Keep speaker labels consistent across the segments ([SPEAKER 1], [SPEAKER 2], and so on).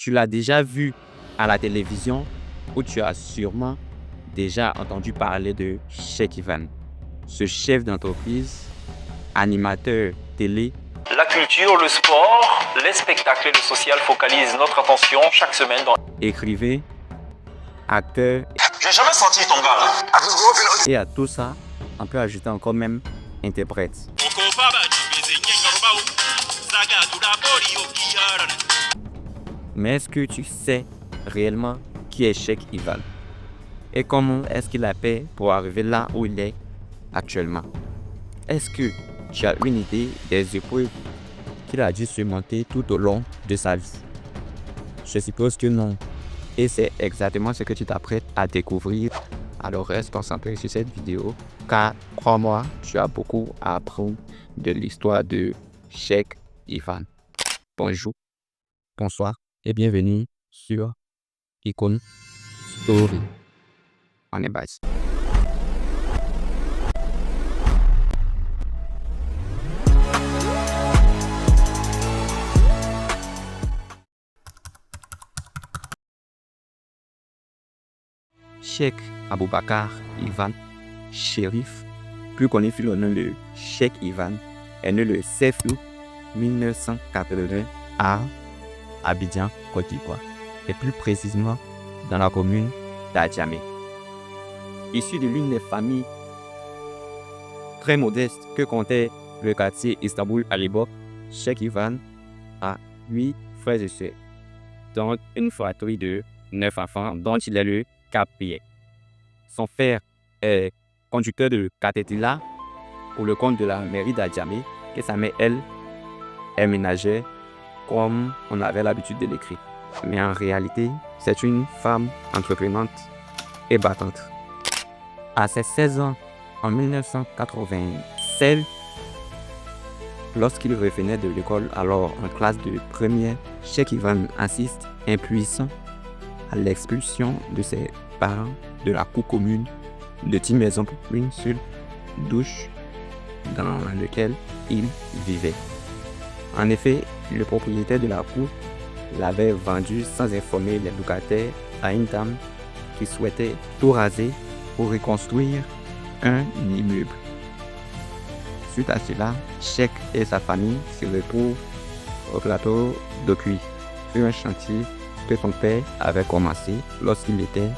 [SPEAKER 1] Tu l'as déjà vu à la télévision ou tu as sûrement déjà entendu parler de Cheikh Ivan, ce chef d'entreprise, animateur télé.
[SPEAKER 2] La culture, le sport, les spectacles et le social focalisent notre attention chaque semaine dans...
[SPEAKER 1] Écrivain, acteur.
[SPEAKER 2] J'ai jamais senti ton gars là.
[SPEAKER 1] Et à tout ça, on peut ajouter encore même interprète. Mais est-ce que tu sais réellement qui est Cheikh Ivan? Et comment est-ce qu'il a fait pour arriver là où il est actuellement? Est-ce que tu as une idée des épreuves qu'il a dû surmonter tout au long de sa vie? Je suppose que non. Et c'est exactement ce que tu t'apprêtes à découvrir. Alors reste concentré sur cette vidéo, car crois-moi, tu as beaucoup à apprendre de l'histoire de Cheikh Ivan. Bonjour, bonsoir et bienvenue sur Icon Story. On est base. Cheikh Aboubakar Ivan Chérif, plus connu sous le nom de Cheikh Ivan, est né le 16 août 1980 à Abidjan, Côte d'Ivoire, et plus précisément dans la commune d'Adjamé. Issu de l'une des familles très modestes que comptait le quartier Istanbul à l'époque, Cheikh Ivan a 8 frères et sœurs, dont une fratrie de 9 enfants dont il est le quatrième. Son père est conducteur de caterpillar pour le compte de la mairie d'Adjamé, et sa mère, elle, est ménagère, comme on avait l'habitude de l'écrire. Mais en réalité, c'est une femme entreprenante et battante. À ses 16 ans, en 1996, lorsqu'il revenait de l'école, alors en classe de première, Cheikh Ivan assiste impuissant à l'expulsion de ses parents de la cour commune de 10 maisons pour une seule douche dans laquelle il vivait. En effet, le propriétaire de la cour l'avait vendu sans informer les locataires à une dame qui souhaitait tout raser pour reconstruire un immeuble. Suite à cela, Cheikh et sa famille se retrouvent au plateau de Cuy, sur un chantier que son père avait commencé lorsqu'il était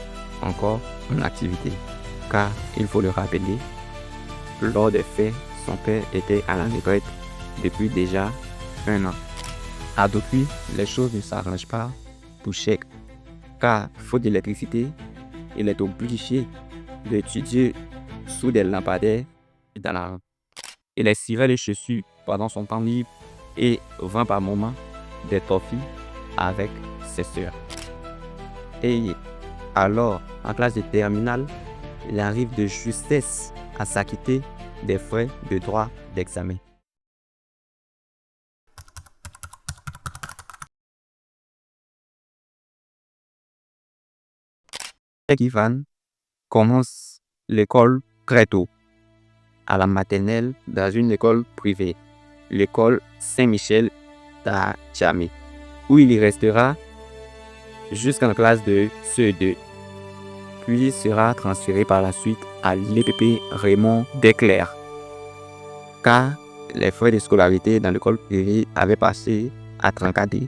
[SPEAKER 1] encore en activité. Car, il faut le rappeler, lors des faits, son père était à la retraite depuis déjà un an. À Dokuy, les choses ne s'arrangent pas pour Cheikh, car faute d'électricité, il est obligé d'étudier sous des lampadaires dans la rue. Il cirait les chaussures pendant son temps libre et vend par moments des toffees avec ses sœurs. Et alors, en classe de terminale, il arrive de justesse à s'acquitter des frais de droit d'examen. Cheikh Ivan commence l'école très tôt, à la maternelle dans une école privée, l'école Saint-Michel d'Adjamé, où il y restera jusqu'en classe de CE2, puis sera transféré par la suite à l'EPP Raymond Desclercq, car les frais de scolarité dans l'école privée avaient passé à 34,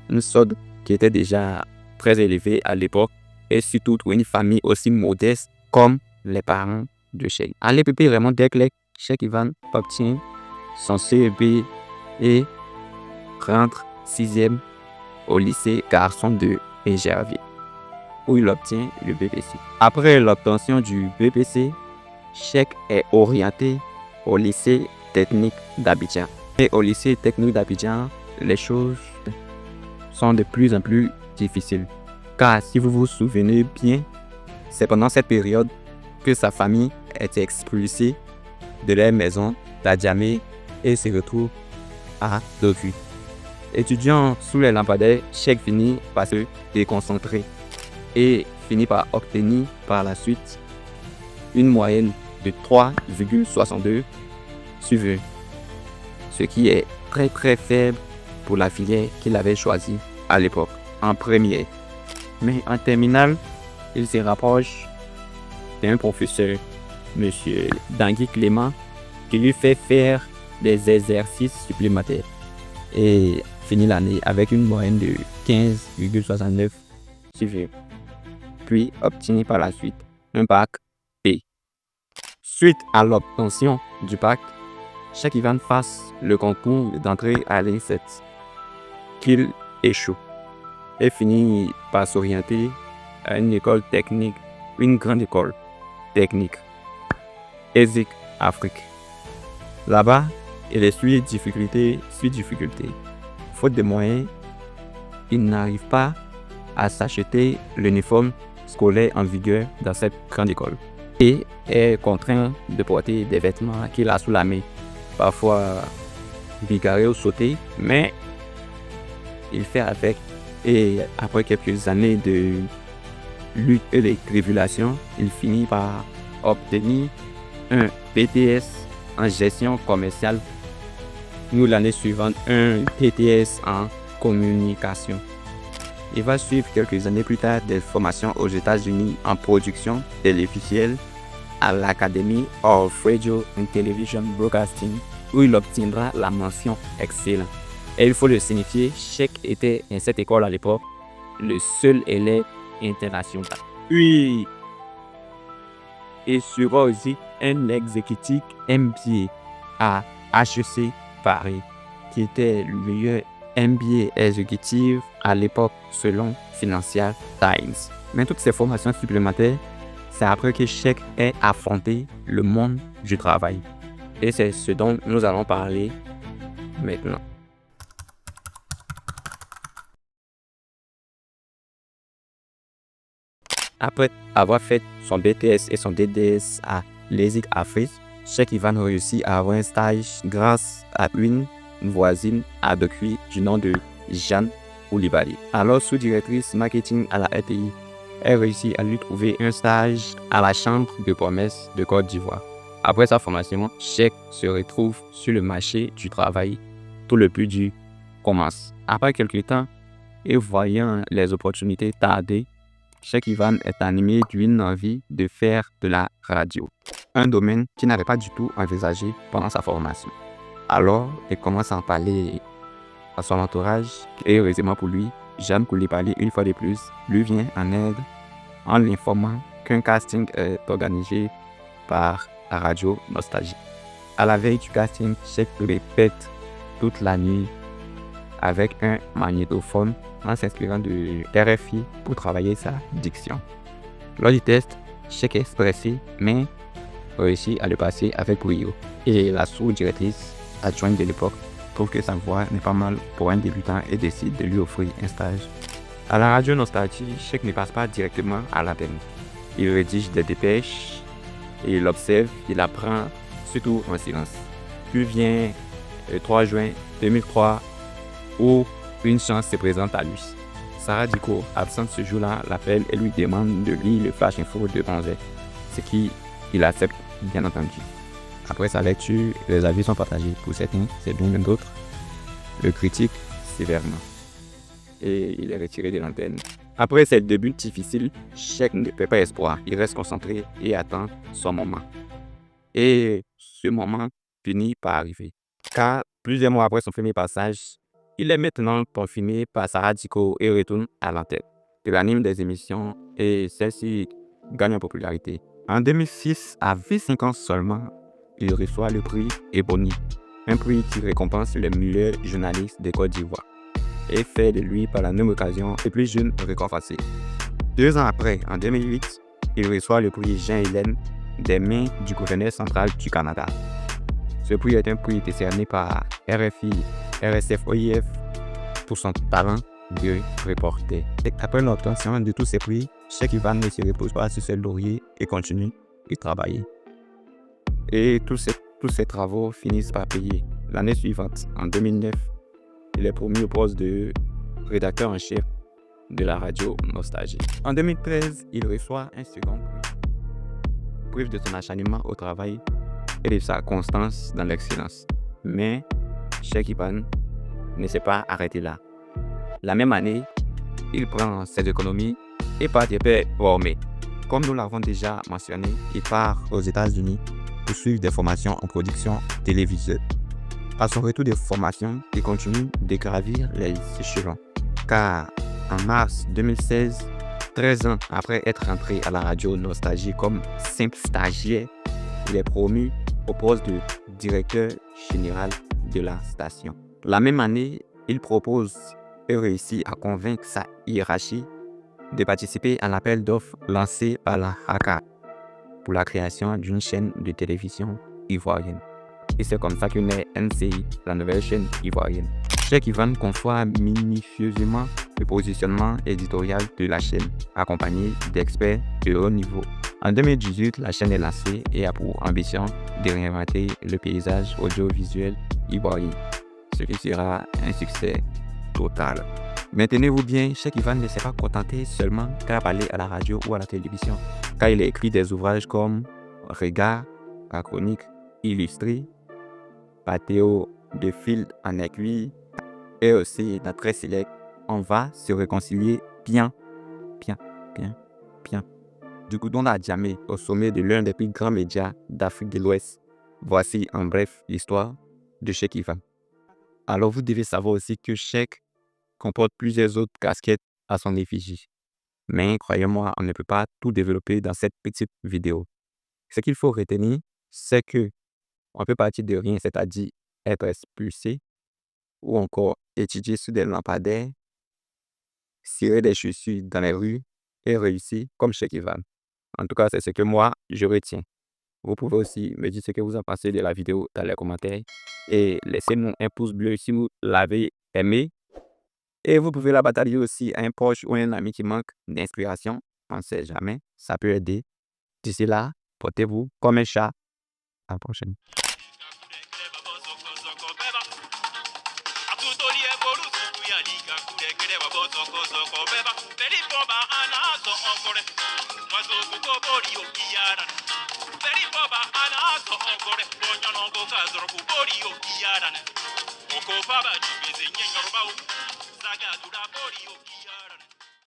[SPEAKER 1] une solde qui était déjà très élevée à l'époque, et surtout pour une famille aussi modeste comme les parents de Cheikh. À l'EPP Raymond Desclercq, Cheikh Ivan obtient son CEB et rentre 6e au lycée garçon de Gervier, où il obtient le BPC. Après l'obtention du BPC, Cheikh est orienté au lycée technique d'Abidjan. Et au lycée technique d'Abidjan, les choses sont de plus en plus difficiles. Car si vous vous souvenez bien, c'est pendant cette période que sa famille est expulsée de leur maison d'Adjamé et se retrouve à Dokuy. Étudiant sous les lampadaires, Cheikh finit par se déconcentrer et finit par obtenir par la suite une moyenne de 3,62 sur 20, ce qui est très faible pour la filière qu'il avait choisie à l'époque. en première. Mais en terminale, il se rapproche d'un professeur, M. Dangui Clément, qui lui fait faire des exercices supplémentaires et finit l'année avec une moyenne de 15,69 sur 20. Puis obtient par la suite un bac B. Suite à l'obtention du bac, Cheikh Ivan passe le concours d'entrée à l'INSET, qu'il échoue et finit par s'orienter à une école technique, une grande école technique, ESIC Afrique. Là-bas, il essuie difficulté sur difficulté. Faute de moyens, il n'arrive pas à s'acheter l'uniforme scolaire en vigueur dans cette grande école et est contraint de porter des vêtements qu'il a sous la main, parfois bigarrés ou sautés, mais il fait avec. Et après quelques années de lutte et de tribulations, il finit par obtenir un BTS en gestion commerciale, ou l'année suivante un TTS en communication. Il va suivre quelques années plus tard des formations aux États-Unis en production télévisuelle à l'Academy of Radio and Television Broadcasting, où il obtiendra la mention excellent. Et il faut le signifier, Cheikh était à cette école à l'époque le seul élève international. Puis, il sera aussi un exécutif MBA à HEC Paris, qui était le meilleur MBA exécutif à l'époque selon Financial Times. Mais toutes ces formations supplémentaires, c'est après que Cheikh ait affronté le monde du travail. Et c'est ce dont nous allons parler maintenant. Après avoir fait son BTS et son DDS à l'ESIC Afrique, Cheikh Ivan réussit à avoir un stage grâce à une voisine adoptée du nom de Jeanne Oulibaly. Alors sous-directrice marketing à la RTI, elle réussit à lui trouver un stage à la Chambre de commerce de Côte d'Ivoire. Après sa formation, Cheikh se retrouve sur le marché du travail. Tout le plus dur commence. Après quelques temps, et voyant les opportunités tarder, Cheikh Ivan est animé d'une envie de faire de la radio, un domaine qu'il n'avait pas du tout envisagé pendant sa formation. Alors, il commence à en parler à son entourage et heureusement pour lui, Jeanne Coulibaly, une fois de plus, lui vient en aide en l'informant qu'un casting est organisé par la radio Nostalgie. À la veille du casting, Cheikh répète toute la nuit avec un magnétophone en s'inspirant de RFI pour travailler sa diction. Lors du test, Cheikh est stressé, mais réussit à le passer avec brio. Et la sous-directrice adjointe de l'époque trouve que sa voix n'est pas mal pour un débutant et décide de lui offrir un stage. À la radio Nostalgie, Cheikh ne passe pas directement à l'antenne. Il rédige des dépêches, et il observe, il apprend, surtout en silence. Puis vient le 3 juin 2003, où une chance se présente à lui. Sarah Diko, absente ce jour-là, l'appelle et lui demande de lire le flash info de 11h, ce qu'il accepte bien entendu. Après sa lecture, les avis sont partagés. Pour certains, c'est bien, même d'autres le critiquent sévèrement. Et il est retiré de l'antenne. Après ces débuts difficiles, Cheikh ne perd pas espoir. Il reste concentré et attend son moment. Et ce moment finit par arriver. Car plusieurs mois après son premier passage, il est maintenant confiné par Sarah Diko et retourne à l'antenne. Il anime des émissions et celle-ci gagne en popularité. En 2006, à 25 ans seulement, il reçoit le prix Ebony, un prix qui récompense les meilleurs journalistes de Côte d'Ivoire et fait de lui par la même occasion le plus jeune récompensé. 2 ans après, en 2008, il reçoit le prix Jean-Hélène des mains du gouverneur central du Canada. Ce prix est un prix décerné par RFI, RSF, OIF pour son talent de reporter. Après l'obtention de tous ces prix, Cheikh Ivan ne se repose pas sur ses lauriers et continue de travailler. Et tous ces travaux finissent par payer. L'année suivante, en 2009, il est promu au poste de rédacteur en chef de la radio Nostalgie. En 2013, il reçoit un second prix. Preuve de son acharnement au travail et de sa constance dans l'excellence. Mais Cheikh Ivan ne s'est pas arrêté là. La même année, il prend ses économies et part des pays formés. Comme nous l'avons déjà mentionné, il part aux États-Unis pour suivre des formations en production télévisuelle. À son retour de formation, il continue de gravir les échelons. Car en mars 2016, 13 ans après être entré à la radio Nostalgie comme simple stagiaire, il est promu au poste de directeur général de la station. La même année, il propose et réussit à convaincre sa hiérarchie de participer à l'appel d'offres lancé par la HACA pour la création d'une chaîne de télévision ivoirienne. Et c'est comme ça que naît NCI, la nouvelle chaîne ivoirienne. Cheikh Ivan conçoit minutieusement le positionnement éditorial de la chaîne, accompagné d'experts de haut niveau. En 2018, la chaîne est lancée et a pour ambition de réinventer le paysage audiovisuel ivoirien, ce qui sera un succès total. Mais tenez-vous bien, Cheikh Ivan ne s'est pas contenté seulement qu'à parler à la radio ou à la télévision, car il a écrit des ouvrages comme Regard, la chronique illustrée, Pathéo de fil en aiguille et aussi la très célèbre On va se réconcilier bien. Du Goudon à Djamé au sommet de l'un des plus grands médias d'Afrique de l'Ouest. Voici en bref l'histoire de Cheikh Ivan. Alors vous devez savoir aussi que Cheikh comporte plusieurs autres casquettes à son effigie. Mais croyez-moi, on ne peut pas tout développer dans cette petite vidéo. Ce qu'il faut retenir, c'est que on peut partir de rien, c'est-à-dire être expulsé ou encore étudier sous des lampadaires, cirer des chaussures dans les rues et réussir comme Cheikh Ivan. En tout cas, c'est ce que moi, je retiens. Vous pouvez aussi me dire ce que vous en pensez de la vidéo dans les commentaires et laissez-nous un pouce bleu si vous l'avez aimé. Et vous pouvez la batailler aussi à un proche ou un ami qui manque d'inspiration. On ne sait jamais, ça peut aider. D'ici là, portez-vous comme un chat. À la prochaine.
[SPEAKER 2] Oko baba jibeze nyenyorobao zaga dura bori